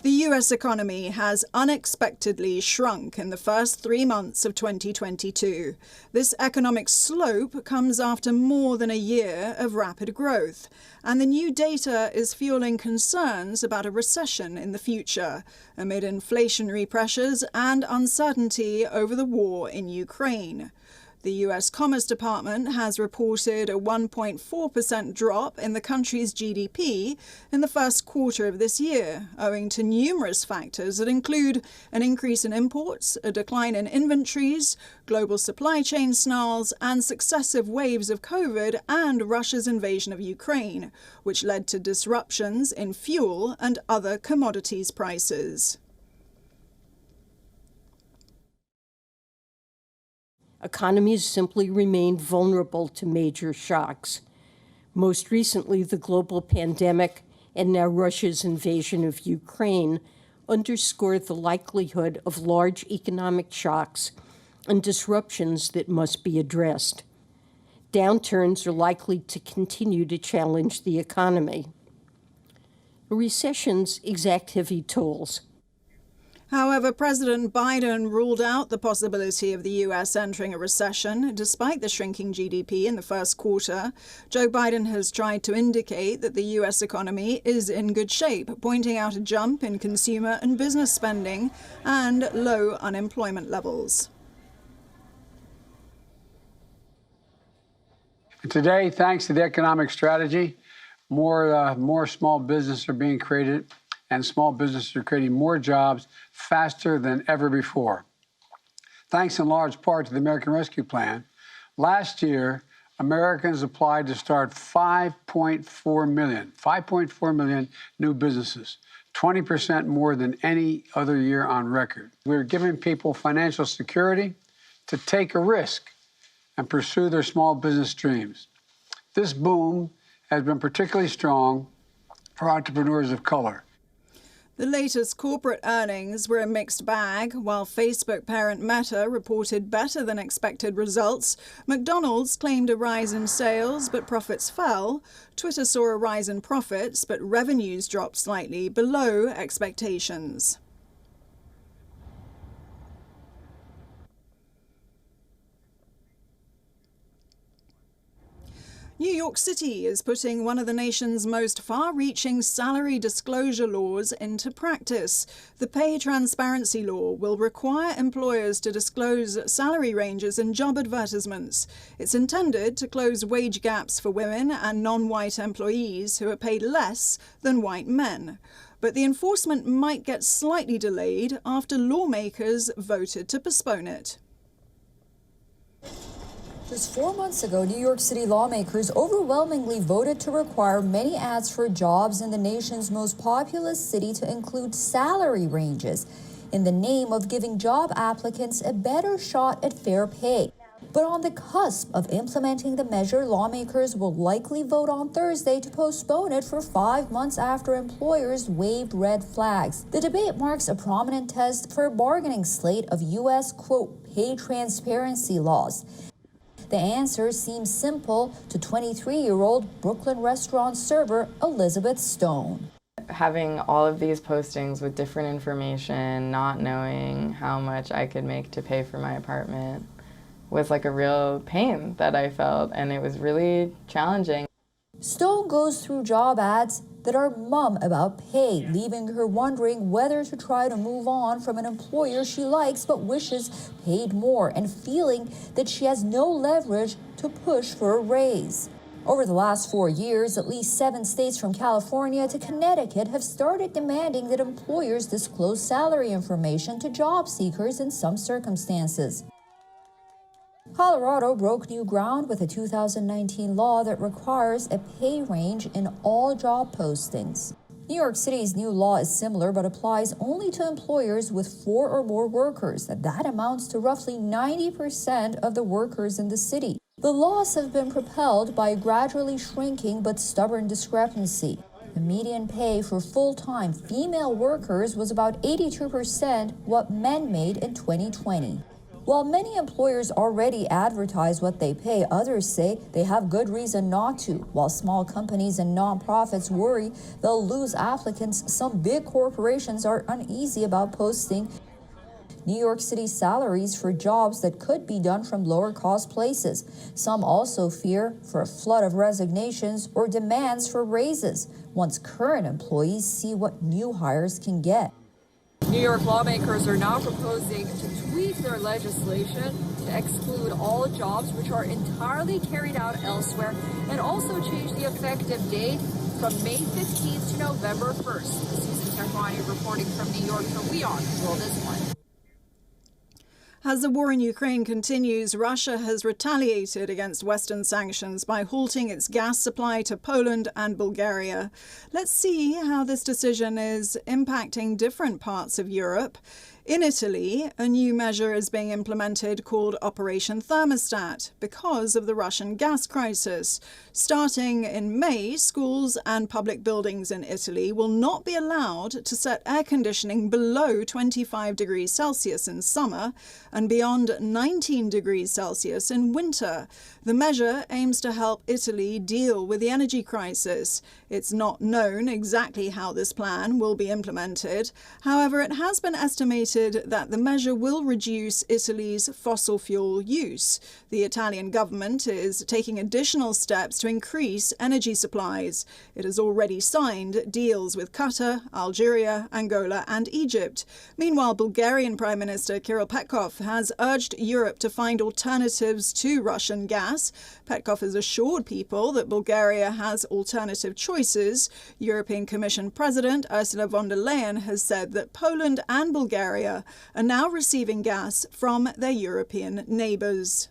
The US economy has unexpectedly shrunk in the first 3 months of 2022. This economic slope comes after more than a year of rapid growth, and the new data is fueling concerns about a recession in the future, amid inflationary pressures and uncertainty over the war in Ukraine. The US Commerce Department has reported a 1.4% drop in the country's GDP in the first quarter of this year, owing to numerous factors that include an increase in imports, a decline in inventories, global supply chain snarls, and successive waves of COVID and Russia's invasion of Ukraine, which led to disruptions in fuel and other commodities prices. Economies simply remain vulnerable to major shocks. Most recently, the global pandemic and now Russia's invasion of Ukraine underscore the likelihood of large economic shocks and disruptions that must be addressed. Downturns are likely to continue to challenge the economy. Recessions exact heavy tolls. However, President Biden ruled out the possibility of the US entering a recession, despite the shrinking GDP in the first quarter. Joe Biden has tried to indicate that the US economy is in good shape, pointing out a jump in consumer and business spending and low unemployment levels. Today, thanks to the economic strategy, more small businesses are being created, and small businesses are creating more jobs faster than ever before. Thanks in large part to the American Rescue Plan, last year, Americans applied to start 5.4 million new businesses, 20% more than any other year on record. We're giving people financial security to take a risk and pursue their small business dreams. This boom has been particularly strong for entrepreneurs of color. The latest corporate earnings were a mixed bag. While Facebook parent Meta reported better than expected results, McDonald's claimed a rise in sales, but profits fell. Twitter saw a rise in profits, but revenues dropped slightly below expectations. New York City is putting one of the nation's most far-reaching salary disclosure laws into practice. The pay transparency law will require employers to disclose salary ranges in job advertisements. It's intended to close wage gaps for women and non-white employees who are paid less than white men. But the enforcement might get slightly delayed after lawmakers voted to postpone it. Just 4 months ago, New York City lawmakers overwhelmingly voted to require many ads for jobs in the nation's most populous city to include salary ranges in the name of giving job applicants a better shot at fair pay. But on the cusp of implementing the measure, lawmakers will likely vote on Thursday to postpone it for 5 months after employers waved red flags. The debate marks a prominent test for a bargaining slate of U.S., quote, pay transparency laws. The answer seems simple to 23-year-old Brooklyn restaurant server Elizabeth Stone. Having all of these postings with different information, not knowing how much I could make to pay for my apartment was like a real pain that I felt, and it was really challenging. Stone goes through job ads that are mum about pay, leaving her wondering whether to try to move on from an employer she likes but wishes paid more, and feeling that she has no leverage to push for a raise. Over the last 4 years, at least 7 states from California to Connecticut have started demanding that employers disclose salary information to job seekers in some circumstances. Colorado broke new ground with a 2019 law that requires a pay range in all job postings. New York City's new law is similar but applies only to employers with 4 or more workers. That amounts to roughly 90% of the workers in the city. The laws have been propelled by a gradually shrinking but stubborn discrepancy. The median pay for full-time female workers was about 82% what men made in 2020. While many employers already advertise what they pay, others say they have good reason not to. While small companies and nonprofits worry they'll lose applicants, some big corporations are uneasy about posting New York City salaries for jobs that could be done from lower-cost places. Some also fear for a flood of resignations or demands for raises once current employees see what new hires can get. New York lawmakers are now proposing to tweak their legislation to exclude all jobs which are entirely carried out elsewhere and also change the effective date from May 15th to November 1st. Susan Tehrani reporting from New York for WION The World this one. As the war in Ukraine continues, Russia has retaliated against Western sanctions by halting its gas supply to Poland and Bulgaria. Let's see how this decision is impacting different parts of Europe. In Italy, a new measure is being implemented called Operation Thermostat because of the Russian gas crisis. Starting in May, schools and public buildings in Italy will not be allowed to set air conditioning below 25 degrees Celsius in summer and beyond 19 degrees Celsius in winter. The measure aims to help Italy deal with the energy crisis. It's not known exactly how this plan will be implemented. However, it has been estimated that the measure will reduce Italy's fossil fuel use. The Italian government is taking additional steps to increase energy supplies. It has already signed deals with Qatar, Algeria, Angola and Egypt. Meanwhile, Bulgarian Prime Minister Kirill Petkov has urged Europe to find alternatives to Russian gas. Petkov has assured people that Bulgaria has alternative choices. European Commission President Ursula von der Leyen has said that Poland and Bulgaria are now receiving gas from their European neighbours.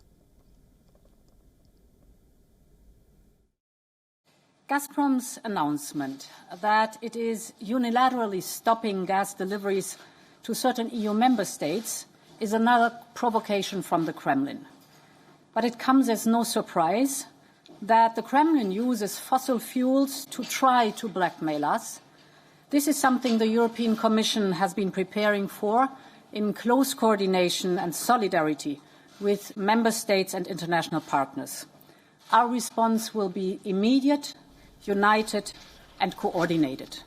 Gazprom's announcement that it is unilaterally stopping gas deliveries to certain EU member states is another provocation from the Kremlin. But it comes as no surprise that the Kremlin uses fossil fuels to try to blackmail us. This is something the European Commission has been preparing for in close coordination and solidarity with member states and international partners. Our response will be immediate, united and coordinated.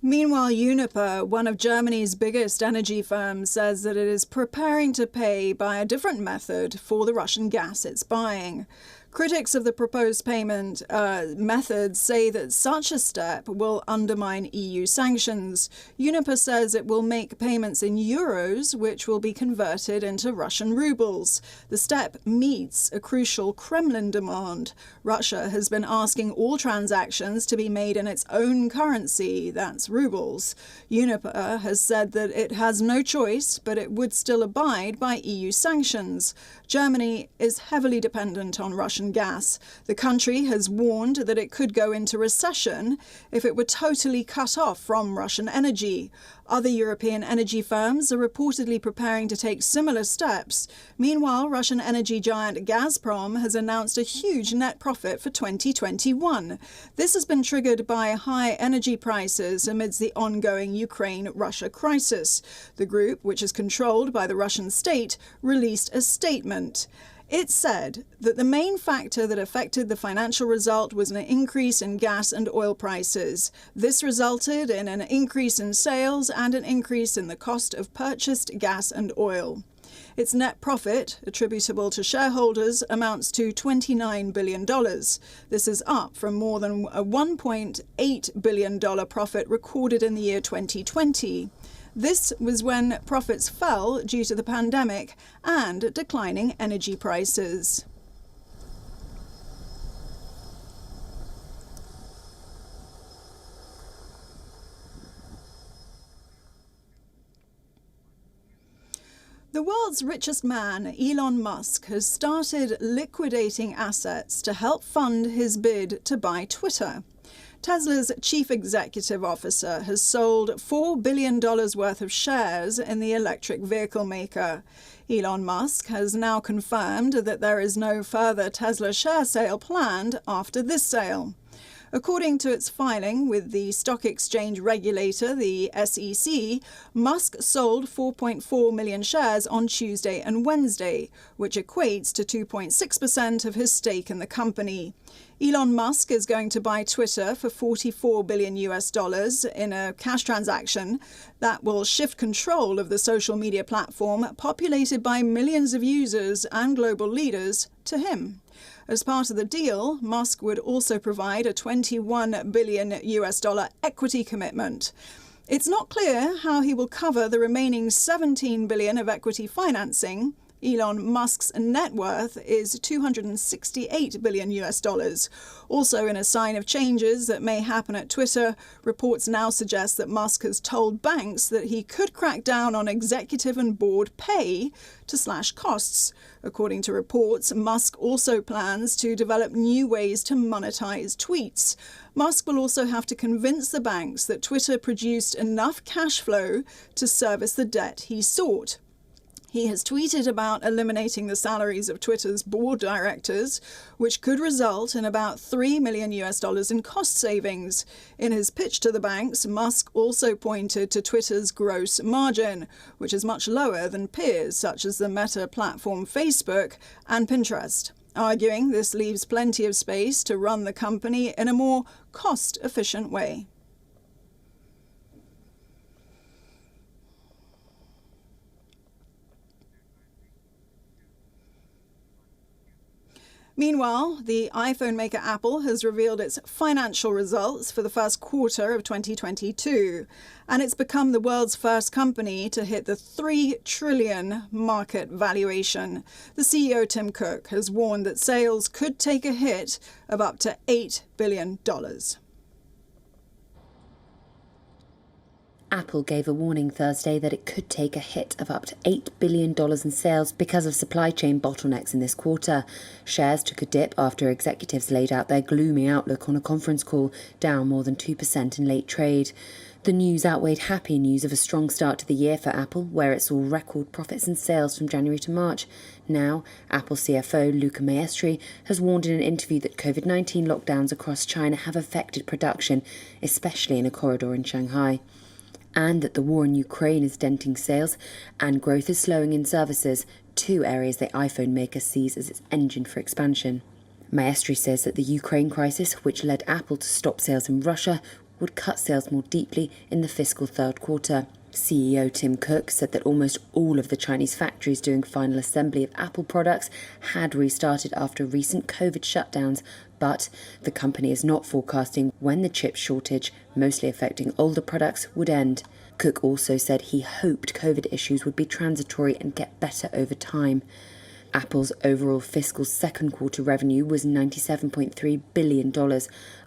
Meanwhile, Uniper, one of Germany's biggest energy firms, says that it is preparing to pay by a different method for the Russian gas it's buying. Critics of the proposed payment methods say that such a step will undermine EU sanctions. Uniper says it will make payments in euros, which will be converted into Russian rubles. The step meets a crucial Kremlin demand. Russia has been asking all transactions to be made in its own currency, that's rubles. Uniper has said that it has no choice, but it would still abide by EU sanctions. Germany is heavily dependent on Russian gas. The country has warned that it could go into recession if it were totally cut off from Russian energy. Other European energy firms are reportedly preparing to take similar steps. Meanwhile, Russian energy giant Gazprom has announced a huge net profit for 2021. This has been triggered by high energy prices amidst the ongoing Ukraine-Russia crisis. The group, which is controlled by the Russian state, released a statement. It said that the main factor that affected the financial result was an increase in gas and oil prices. This resulted in an increase in sales and an increase in the cost of purchased gas and oil. Its net profit, attributable to shareholders, amounts to $29 billion. This is up from more than a $1.8 billion profit recorded in the year 2020. This was when profits fell due to the pandemic and declining energy prices. The world's richest man, Elon Musk, has started liquidating assets to help fund his bid to buy Twitter. Tesla's chief executive officer has sold $4 billion worth of shares in the electric vehicle maker. Elon Musk has now confirmed that there is no further Tesla share sale planned after this sale. According to its filing with the stock exchange regulator, the SEC, Musk sold 4.4 million shares on Tuesday and Wednesday, which equates to 2.6% of his stake in the company. Elon Musk is going to buy Twitter for $44 billion in a cash transaction that will shift control of the social media platform populated by millions of users and global leaders to him. As part of the deal, Musk would also provide a $21 billion equity commitment. It's not clear how he will cover the remaining $17 billion of equity financing. Elon Musk's net worth is $268 billion. Also, in a sign of changes that may happen at Twitter, reports now suggest that Musk has told banks that he could crack down on executive and board pay to slash costs. According to reports, Musk also plans to develop new ways to monetize tweets. Musk will also have to convince the banks that Twitter produced enough cash flow to service the debt he sought. He has tweeted about eliminating the salaries of Twitter's board directors, which could result in about $3 million in cost savings. In his pitch to the banks, Musk also pointed to Twitter's gross margin, which is much lower than peers such as the Meta platform Facebook and Pinterest, arguing this leaves plenty of space to run the company in a more cost-efficient way. Meanwhile, the iPhone maker Apple has revealed its financial results for the first quarter of 2022, and it's become the world's first company to hit the $3 trillion market valuation. The CEO, Tim Cook, has warned that sales could take a hit of up to $8 billion. Apple gave a warning Thursday that it could take a hit of up to $8 billion in sales because of supply chain bottlenecks in this quarter. Shares took a dip after executives laid out their gloomy outlook on a conference call, down more than 2% in late trade. The news outweighed happy news of a strong start to the year for Apple, where it saw record profits and sales from January to March. Now, Apple CFO Luca Maestri has warned in an interview that COVID-19 lockdowns across China have affected production, especially in a corridor in Shanghai, and that the war in Ukraine is denting sales and growth is slowing in services, two areas the iPhone maker sees as its engine for expansion. Maestri says that the Ukraine crisis, which led Apple to stop sales in Russia, would cut sales more deeply in the fiscal third quarter. CEO Tim Cook said that almost all of the Chinese factories doing final assembly of Apple products had restarted after recent COVID shutdowns, but the company is not forecasting when the chip shortage, mostly affecting older products, would end. Cook also said he hoped COVID issues would be transitory and get better over time. Apple's overall fiscal second quarter revenue was $97.3 billion,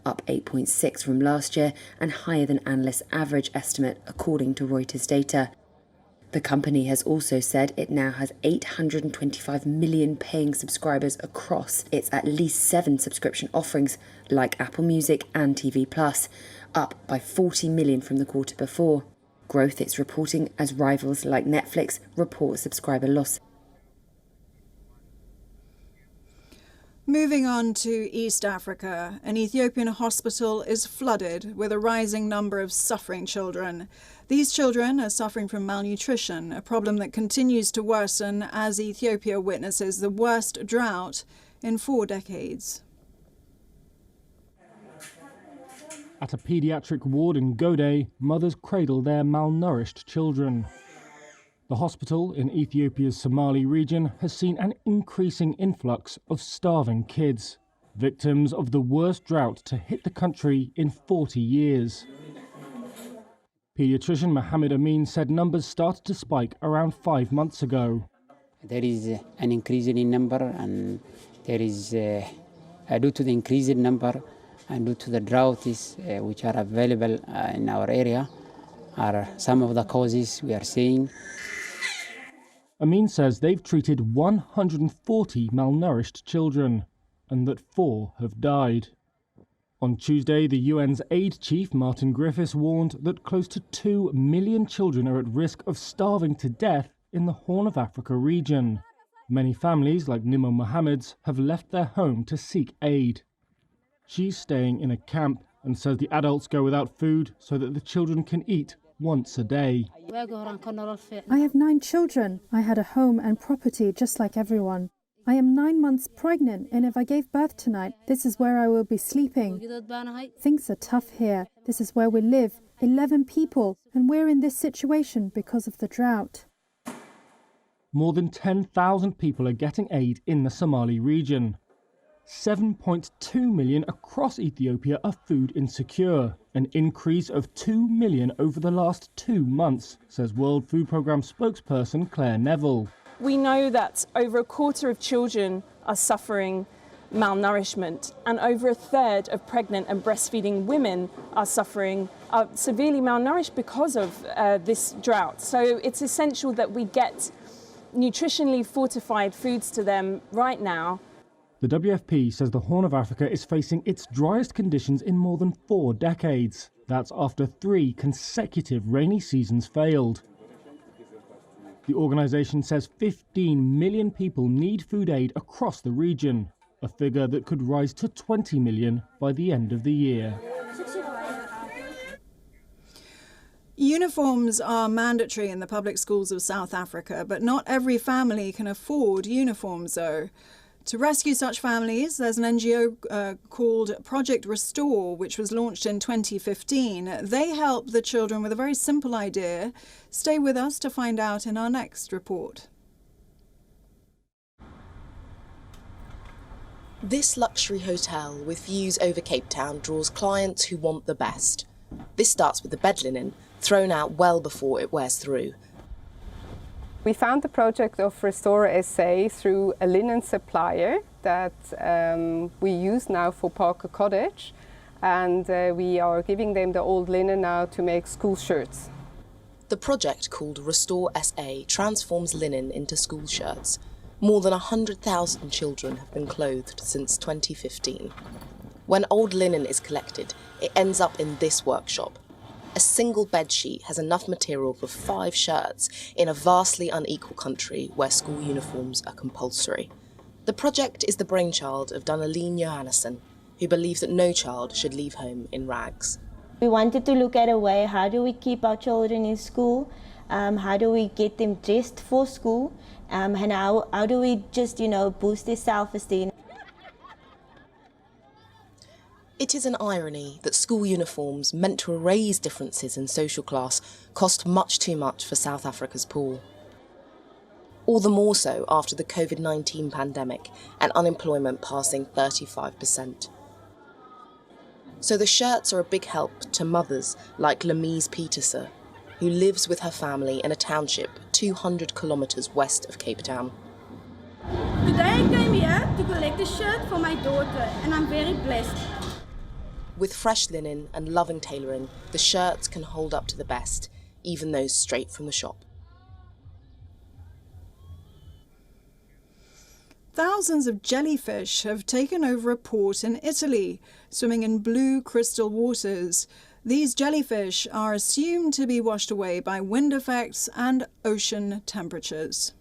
up 8.6% from last year and higher than analysts' average estimate, according to Reuters data. The company has also said it now has 825 million paying subscribers across its at least 7 subscription offerings, like Apple Music and TV+, up by 40 million from the quarter before. Growth it's reporting as rivals like Netflix report subscriber loss. Moving on to East Africa, an Ethiopian hospital is flooded with a rising number of suffering children. These children are suffering from malnutrition, a problem that continues to worsen as Ethiopia witnesses the worst drought in 4 decades. At a paediatric ward in Gode, mothers cradle their malnourished children. The hospital in Ethiopia's Somali region has seen an increasing influx of starving kids, victims of the worst drought to hit the country in 40 years. Paediatrician Mohammed Amin said numbers started to spike around 5 months ago. There is an increase in number, and there is, due to the increase in number and due to the droughts which are available in our area, are some of the causes we are seeing. Amin says they've treated 140 malnourished children and that 4 have died. On Tuesday, the UN's aid chief, Martin Griffiths, warned that close to 2 million children are at risk of starving to death in the Horn of Africa region. Many families, like Nimo Mohammed's, have left their home to seek aid. She's staying in a camp and says the adults go without food so that the children can eat once a day. I have 9 children. I had a home and property just like everyone. I am 9 months pregnant, and if I gave birth tonight, this is where I will be sleeping. Things are tough here. This is where we live, 11 people, and we're in this situation because of the drought. More than 10,000 people are getting aid in the Somali region. 7.2 million across Ethiopia are food insecure, an increase of 2 million over the last 2 months, says World Food Programme spokesperson Claire Neville. We know that over a quarter of children are suffering malnourishment, and over a third of pregnant and breastfeeding women are severely malnourished because of this drought. So it's essential that we get nutritionally fortified foods to them right now. The WFP says the Horn of Africa is facing its driest conditions in more than 4 decades. That's after 3 consecutive rainy seasons failed. The organisation says 15 million people need food aid across the region, a figure that could rise to 20 million by the end of the year. Uniforms are mandatory in the public schools of South Africa, but not every family can afford uniforms though. To rescue such families, there's an NGO called Project Restore, which was launched in 2015. They help the children with a very simple idea. Stay with us to find out in our next report. This luxury hotel with views over Cape Town draws clients who want the best. This starts with the bed linen, thrown out well before it wears through. We found the project of Restore SA through a linen supplier that we use now for Parker Cottage, and we are giving them the old linen now to make school shirts. The project, called Restore SA, transforms linen into school shirts. More than 100,000 children have been clothed since 2015. When old linen is collected, it ends up in this workshop. A single bedsheet has enough material for 5 shirts in a vastly unequal country where school uniforms are compulsory. The project is the brainchild of Daneline Johannesson, who believes that no child should leave home in rags. We wanted to look at a way, how do we keep our children in school? How do we get them dressed for school? And how do we just, boost their self-esteem? It is an irony that school uniforms, meant to erase differences in social class, cost much too much for South Africa's poor. All the more so after the COVID-19 pandemic and unemployment passing 35%. So the shirts are a big help to mothers like Lamise Peterser, who lives with her family in a township 200 kilometres west of Cape Town. Today I came here to collect a shirt for my daughter, and I'm very blessed. With fresh linen and loving tailoring, the shirts can hold up to the best, even those straight from the shop. Thousands of jellyfish have taken over a port in Italy, swimming in blue crystal waters. These jellyfish are assumed to be washed away by wind effects and ocean temperatures.